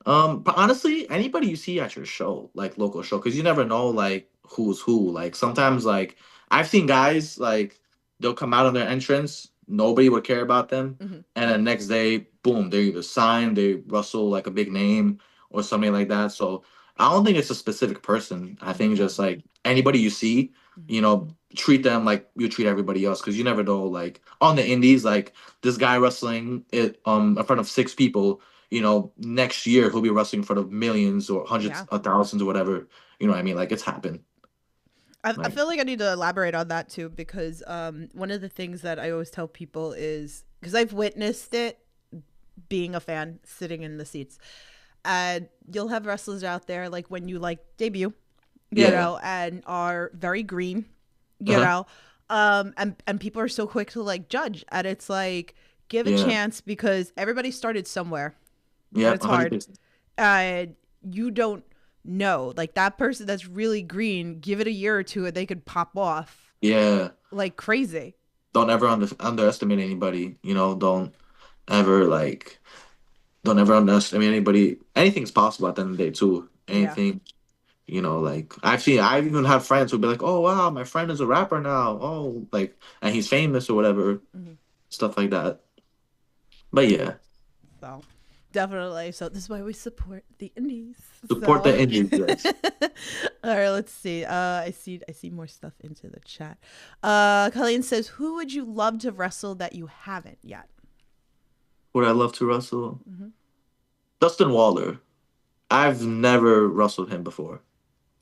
But honestly, anybody you see at your show, like local show, because you never know like who's who. Like sometimes, like I've seen guys like they'll come out on their entrance, nobody would care about them, Mhm. and then next day, boom, they either sign, they wrestle like a big name, or something like that. So I don't think it's a specific person. I think just like anybody you see, Mhm. you know, treat them like you treat everybody else because you never know. Like on the indies, like this guy wrestling it in front of six people. You know, next year he'll be wrestling in front of millions or hundreds Yeah. of thousands or whatever. You know what I mean? Like it's happened. I Like feel like I need to elaborate on that too because one of the things that I always tell people is because I've witnessed it being a fan sitting in the seats. And you'll have wrestlers out there like when you like debut, yeah, and are very green, uh-huh. and people are so quick to like judge. And it's like give a Yeah, chance because everybody started somewhere and yeah, it's hard. 100%. And you don't know. Like that person that's really green, give it a year or two and they could pop off Yeah. like crazy. Don't ever underestimate anybody. You know, ever like don't ever underestimate anybody. Anything's possible at the end of the day too. Yeah. Anything, you know, like I've even had friends who'd be like, "Oh wow, my friend is a rapper now. Oh, like, and he's famous or whatever, Mhm. stuff like that." But yeah, So definitely. So this is why we support the indies. support So the indies, yes. all right, let's see. I see more stuff into the chat. Colleen says, "Who would you love to wrestle that you haven't yet?" Would I love to wrestle? Hmm. Dustin Waller. I've never wrestled him before.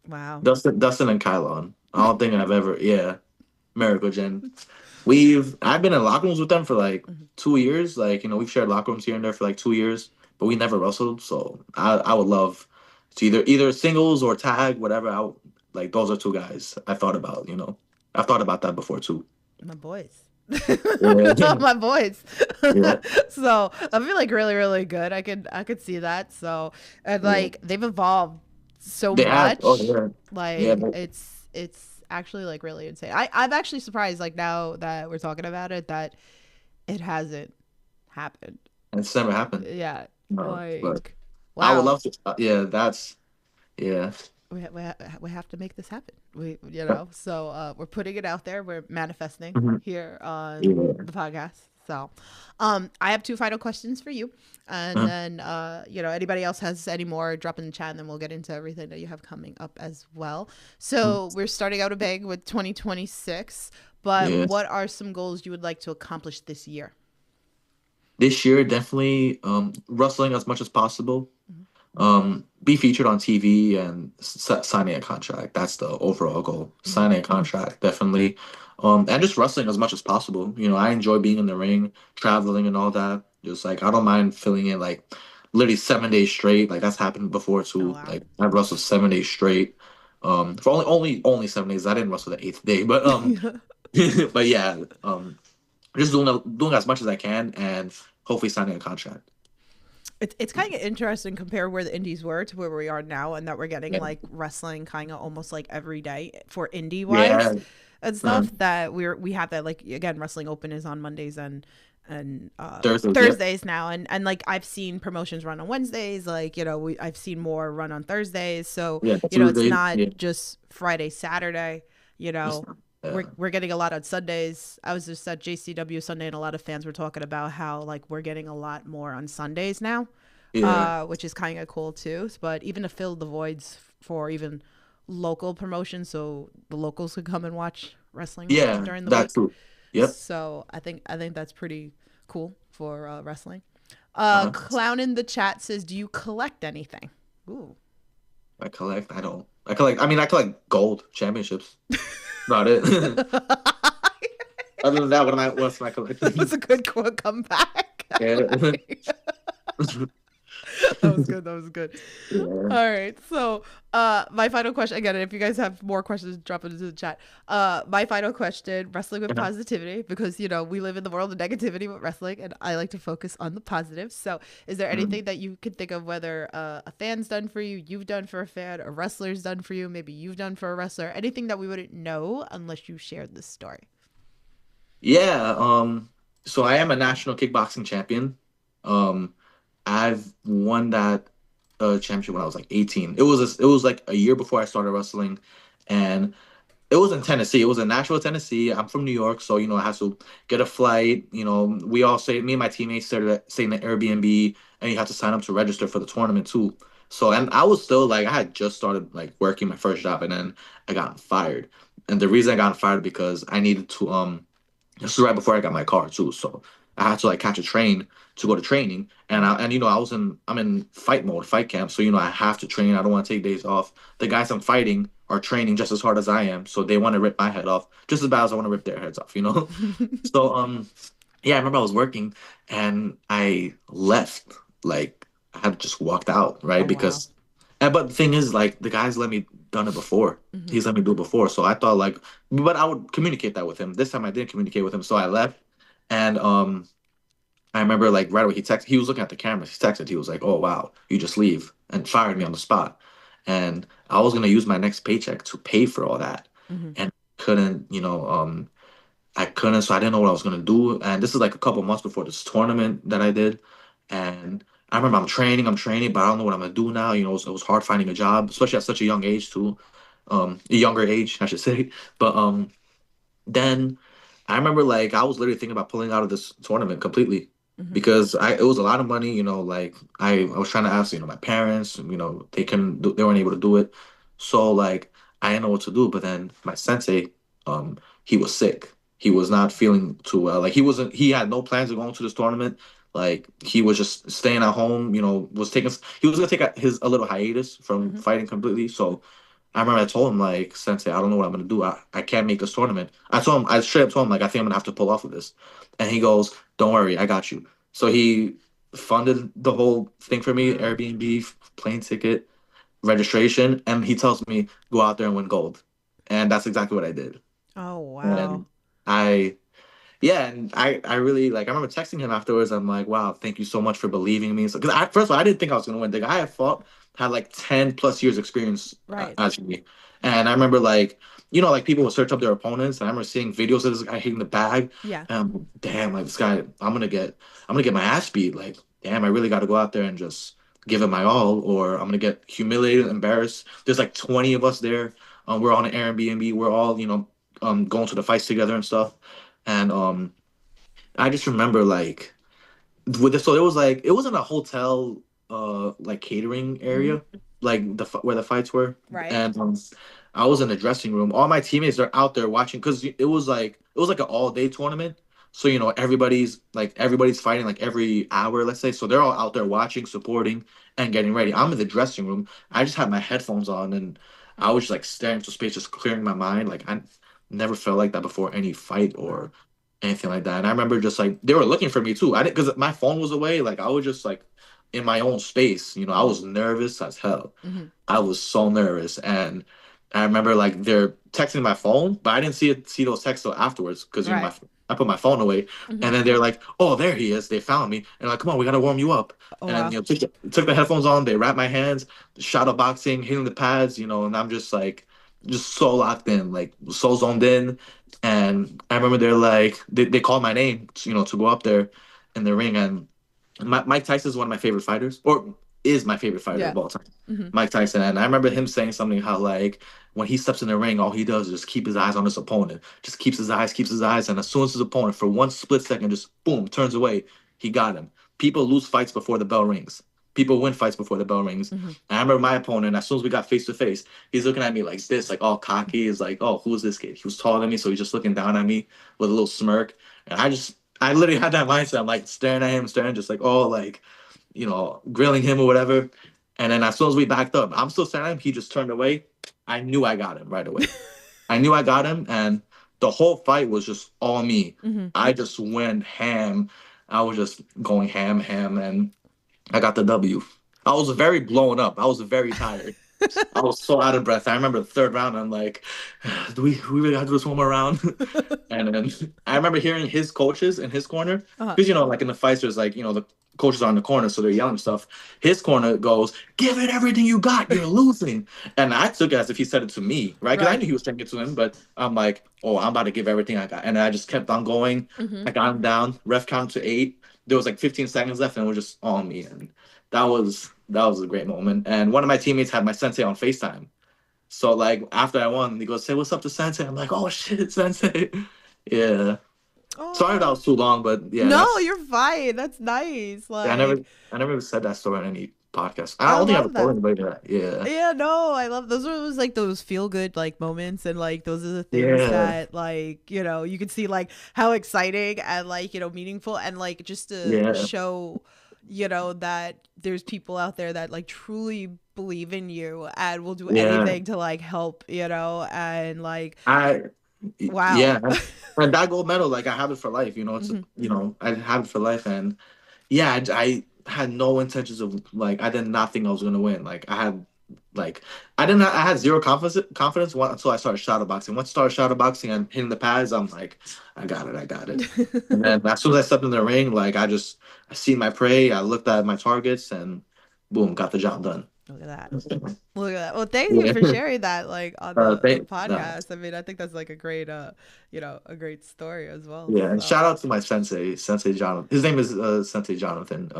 Wow. Dustin and Kylon. I don't think I've ever. Yeah, Miracle Gen. I've been in locker rooms with them for like Mhm. 2 years. Like, you know, we've shared locker rooms here and there for like 2 years, but we never wrestled. So I would love to either singles or tag, whatever. Like those are two guys I thought about, you know. I've thought about that before too. My boys. Yeah. My boys. Yeah. So I feel like really, really good. I could see that. So and Yeah. like they've evolved so They have. Oh much. yeah. Yeah. Like it's actually like really insane. I'm actually surprised like now that we're talking about it that it hasn't happened. It's never happened. Yeah. No. But Like I would wow. love to. Yeah, that's yeah. We have to make this happen. So we're putting it out there. We're manifesting Mhm. here on Yeah. the podcast. So, I have two final questions for you, and Mhm. then anybody else has any more, drop in the chat, and then we'll get into everything that you have coming up as well. So we're starting out a big with 2026, but Yeah. what are some goals you would like to accomplish this year? This year, definitely wrestling as much as possible. Mhm. Be featured on TV and signing a contract. That's the overall goal. Mhm. Signing a contract, definitely. And just wrestling as much as possible. You know, I enjoy being in the ring, traveling and all that. Just like I don't mind filling in like literally 7 days straight. Like that's happened before Oh too. wow. Like I've wrestled 7 days straight. For only 7 days. I didn't wrestle the eighth day, but but yeah. Just doing as much as I can and hopefully signing a contract. It's kind of interesting compare where the indies were to where we are now, and that we're getting Yeah. like wrestling kind of almost like every day for indie wise Yeah. and Uh, stuff. That we have that like again, wrestling open is on Mondays and Thursdays, yeah. Thursdays now, and like I've seen promotions run on Wednesdays, like I've seen more run on Thursdays, so Yeah, it's Tuesdays. not Yeah. just Friday Saturday, you It's know. not- We're getting a lot on Sundays. I was just at JCW Sunday, and a lot of fans were talking about how like we're getting a lot more on Sundays now, Yeah. which is kind of cool too. But even to fill the voids for even local promotions, so the locals could come and watch wrestling Yeah, during the that week. too. Yep. So I think that's pretty cool for wrestling. Uh-huh. Clown in the chat says, "Do you collect anything?" Ooh. I collect. I don't. I collect. I mean, I collect gold championships. About it. Other than that, what's my That collecting? was a good quote comeback. Yeah. That was good. That was good. Yeah. All right. So, my final question again, if you guys have more questions, drop it into the chat. My final question: wrestling with Uh-huh. positivity, because we live in the world of negativity with wrestling, and I like to focus on the positives. So, is there Mhm. anything that you could think of, whether a fan's done for you, you've done for a fan, a wrestler's done for you, maybe you've done for a wrestler, anything that we wouldn't know unless you shared this story? Yeah. So I am a national kickboxing champion. Um. I've won that championship when I was like 18. It was like a year before I started wrestling, and it was in Tennessee. It was in Nashville, Tennessee. I'm from New York, so I had to get a flight. Me and my teammates stayed in an Airbnb, and you have to sign up to register for the tournament too. So, and I was still like, I had just started like working my first job, and then I got fired. And the reason I got fired because I needed to this is right before I got my car too. So I had to like catch a train to go to training, and I'm in fight mode, fight camp. So I have to train. I don't want to take days off. The guys I'm fighting are training just as hard as I am, so they want to rip my head off just as bad as I want to rip their heads off. So yeah, I remember I was working and I left. Like I had just walked out, Oh right? wow. But the thing is, like the guys let me done it before. Hmm. He's let me do it before, so I thought like, but I would communicate that with him. This time I didn't communicate with him, so I left. And I remember like right away he texted. He was looking at the cameras. He texted. He was like, "Oh wow, you just leave," and fired me on the spot. And I was gonna use my next paycheck to pay for all that, Hmm. and couldn't. I couldn't, so I didn't know what I was gonna do. And this is like a couple months before this tournament that I did. And I remember I'm training, but I don't know what I'm gonna do now. It was hard finding a job, especially at such a young age too. A younger age, I should say. But then I remember like I was literally thinking about pulling out of this tournament completely Hmm. because it was a lot of money, like I was trying to ask, my parents, they weren't able to do it. So like I didn't know what to do, but then my sensei, he was sick. He was not feeling too well. Like he had no plans of going to this tournament. Like he was just staying at home, he was gonna take a little hiatus from Hmm. fighting completely. So I remember I told him like, Sensei, I don't know what I'm gonna do. I can't make this tournament. I straight up told him like I think I'm gonna have to pull off of this. And he goes, "Don't worry, I got you." So he funded the whole thing for me, Wow. Airbnb, plane ticket, registration, and he tells me, go out there and win gold. And that's exactly what I did. Oh wow. And I yeah, and I really like. I remember texting him afterwards. I'm like, wow, thank you so much for believing in me. So, because first of all, I didn't think I was gonna win. The guy I fought had like 10 plus years experience Right. actually, and I remember like like people would search up their opponents, and I remember seeing videos of this guy hitting the bag. Yeah. Damn, like this guy, I'm gonna get my ass beat. Like, damn, I really got to go out there and just give it my all, or I'm gonna get humiliated, embarrassed. There's like 20 of us there. We're on an Airbnb. We're all going to the fights together and stuff. And I just remember like so it wasn't a hotel like catering Hmm. area like where the fights were. Right. And I was in the dressing room. All my teammates are out there watching because it was like an all day tournament. So everybody's fighting like every hour, let's say. So they're all out there watching, supporting, and getting ready. I'm in the dressing room. I just had my headphones on and I was just like staring into space, just clearing my mind. Like I never felt like that before any fight Wow. or anything like that. And I remember just like they were looking for me too. I didn't because my phone was away. Like I was just like in my own space. I Hmm. was nervous as hell. Hmm. I was so nervous, and I remember like they're texting my phone, but I didn't see those texts till afterwards because Right. I put my phone away, Hmm. and then they're like, "Oh, there he is! They found me!" And like, "Come on, we gotta warm you up." Oh And then wow. took the headphones on. They wrapped my hands, shadow boxing, hitting the pads, and I'm just like, just so locked in, like so zoned in. And I remember they called my name, to go up there in the ring, and Mike Tyson is one of my favorite fighters, or is my favorite fighter Yeah. of all time. Hmm. Mike Tyson, and I remember him saying something how like when he steps in the ring, all he does is just keep his eyes on his opponent, just keeps his eyes, and as soon as his opponent for one split second just boom turns away, he got him. People lose fights before the bell rings. People win fights before the bell rings. Hmm. And I remember my opponent, as soon as we got face to face, he's looking at me like this, like all cocky. He's like, "Oh, who's this kid?" He was taller than me, so he's just looking down at me with a little smirk. And I literally had that mindset. I'm like staring at him, staring, just like, oh, like, grilling him or whatever. And then as soon as we backed up, I'm still staring at him. He just turned away. I knew I got him right away. I knew I got him, and the whole fight was just all me. Hmm. I just went ham. I was just going ham, ham, and I got the W. I was very blown up. I was very tired. I was so out of breath. I remember the third round. I'm like, do we really have to do this one more round? And then I remember hearing his coaches in his corner, Uh-huh. because like in the fights, there's like the coaches are in the corner, so they're yelling stuff. His corner goes, "Give it everything you got. You're losing." And I took it as if he said it to me, right? Because I Right. knew he was saying it to him, but I'm like, "Oh, I'm about to give everything I got," and I just kept on going. Hmm. I got him down. Ref counted to 8. There was like 15 seconds left, and it was just on me, and that was a great moment. And one of my teammates had my sensei on FaceTime. So like after I won, he goes, "Say what's up to Sensei." I'm like, "Oh shit, Sensei." Yeah. Sorry if that Oh was too long, but yeah, no, you're fine. That's nice. yeah, I never Like, I never said that story on any podcast. I I don't think I've love told that. anybody that. Yeah. Yeah, no, I love those. Are was like those feel good like moments, and like those are the things Yeah. that like you can see like how exciting and like meaningful, and like just to Yeah. show that there's people out there that like truly believe in you and will do Yeah. anything to like help, and like I wow. yeah. And that gold medal, like I have it for life. It's Mhm. I have it for life, and yeah, I had no intentions of like I did not think I was gonna win. Like like I had zero confidence until I started shadow boxing. Once I started shadow boxing and hitting the pads, I'm like, I got it. And then as soon as I stepped in the ring, like I seen my prey, I looked at my targets, and boom, got the job done. Look at that. Look at that. Well, thank you Yeah. for sharing that, like on the Nah. podcast. I mean, I think that's like a great, a great story as well. Yeah, and So shout out to my sensei Jonathan. His name is Sensei Jonathan.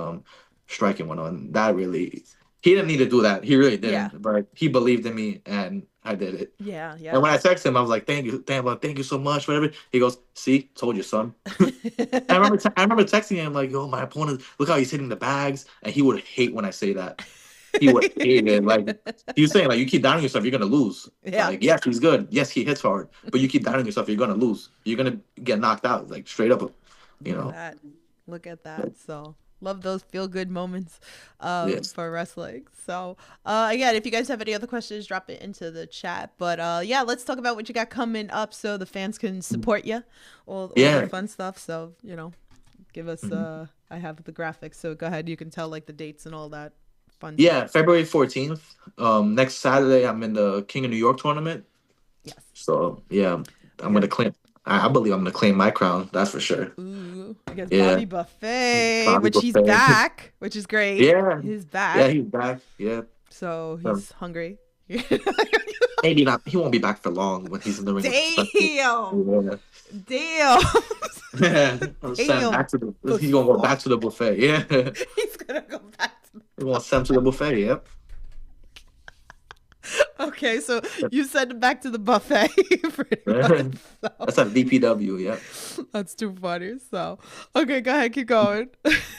Striking one on that really. He didn't need to do that. He really yeah, didn't, but he believed in me, and I did it. yeah, And yeah. when I texted him, I was like, "Thank you, thank you so much, whatever." He goes, "See, told you, son." I remember texting him like, "Yo, my opponent, look how he's hitting the bags," and he would hate when I say that. He would hate it. Like he was saying, like you keep doubting yourself, you're gonna lose. Yeah. Like yes, he's good. Yes, he hits hard, but you keep doubting yourself, you're gonna lose. You're gonna get knocked out, like straight up. You Look at know. that. Look at that. So love those feel good moments Yes. for wrestling. So again, if you guys have any other questions, drop it into the chat. But yeah, let's talk about what you got coming up so the fans can support you. All the Yeah. fun stuff. So, give us I have the graphics, so go ahead, you can tell like the dates and all that fun stuff. Yeah. February 14th. Next Saturday, I'm in the King of New York tournament. Yes. So yeah, I'm Yeah. gonna claim. I believe I'm gonna claim my crown. That's for sure. Ooh, against Yeah. Bobby Buffet, Bobby which he's Buffet. back, which is great. Yeah. He's back. Yeah, he's back. Yeah. So Um, he's hungry. Maybe not. He won't be back for long when he's in the ring. Damn. Yeah. Damn. I'm Damn. back to the. He's gonna go back to the buffet. Yeah. He's gonna go back to He wants to send him to the buffet. Yep. Okay, so you send him back to the buffet. Pretty much, so. That's at VPW. Yep. That's too funny. So, okay, go ahead, keep going.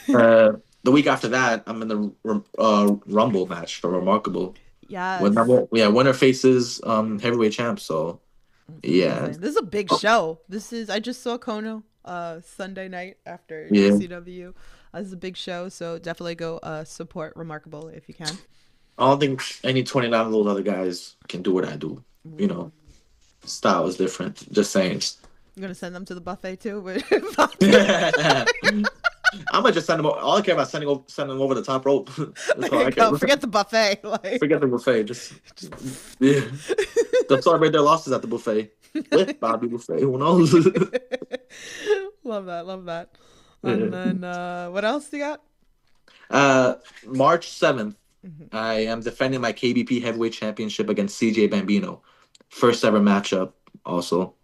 The week after that, I'm in the Rumble match for Remarkable. Yes. Winner faces heavyweight champ. So yeah. This is a big show. I just saw Kono Sunday night after Yeah. GCW. This is a big show, so definitely go support Remarkable if you can. I don't think any 29 of those other guys can do what I do. Style is different. Just saying. I'm gonna send them to the buffet too. I'm gonna just send them. All I care about sending them over the top rope. That's all I care. Go. Forget the buffet. Like, Forget the buffet. Just yeah. They'll celebrate their losses at the buffet with Bobby Buffet. Who knows? Love that. And then what else you got? March 7th, I am defending my KBP Heavyweight Championship against CJ Bambino. First ever matchup. Also,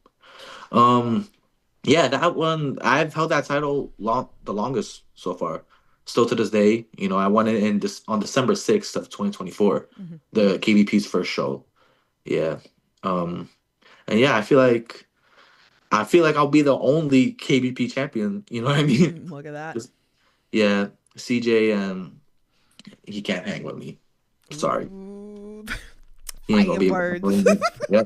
yeah, that one I've held that title the longest so far. Still to this day, I won it on December 6th of 2024, the KBP's first show. Yeah, and yeah, I feel like I'll be the only KBP champion. You know what I mean? Look at that. Yeah, CJ, he can't hang with me. Sorry, Ooh. he ain't gonna be. Fighting Yeah,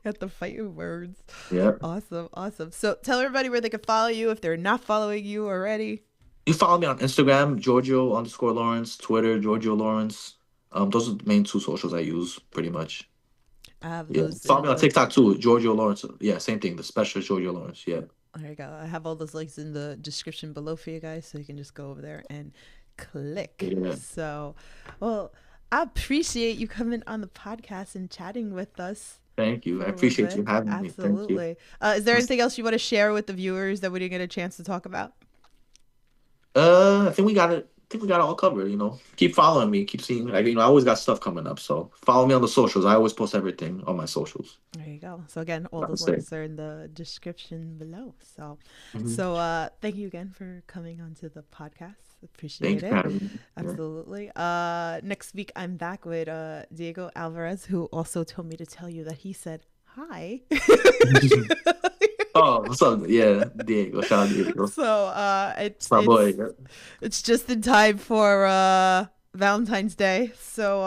Got the fighting words. yeah. Awesome. So tell everybody where they can follow you if they're not following you already. You follow me on Instagram, Georgio_Lawrence, Twitter, Georgio Lawrence. Those are the main two socials I use pretty much. I have Yeah. those. Follow me on TikTok too, Georgio Lawrence. Yeah, same thing. The specialist Georgio Lawrence. Yeah. There you go. I have all those links in the description below for you guys, so you can just go over there and click. Yeah. So, well, I appreciate you coming on the podcast and chatting with us. Thank you. I for a little appreciate you bit. having me. Thank you. Absolutely. Is there anything else you want to share with the viewers that we didn't get a chance to talk about? I think we got it. I think we got it all covered. Keep following me. Keep seeing. I always got stuff coming up. So follow me on the socials. I always post everything on my socials. There you go. So again, all Not those the same. links are in the description below. So, Mhm. thank you again for coming onto the podcast. Thanks Appreciate for it. having me. Yeah. Absolutely. Next week I'm back with Diego Alvarez, who also told me to tell you that he said hi. Oh, what's up? Yeah, Diego. Shout out Diego. So My boy. it's just in time for Valentine's Day. So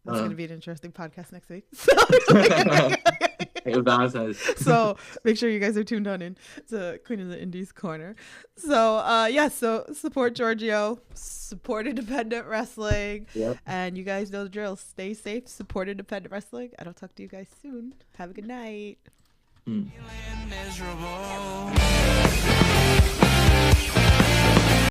that's gonna be an interesting podcast next week. Hey, Valentine's. So make sure you guys are tuned on in to Queen of the Indies Corner. So so support Giorgio, support independent wrestling, Yep. and you guys know the drill. Stay safe, support independent wrestling, and I'll talk to you guys soon. Have a good night. Feeling miserable.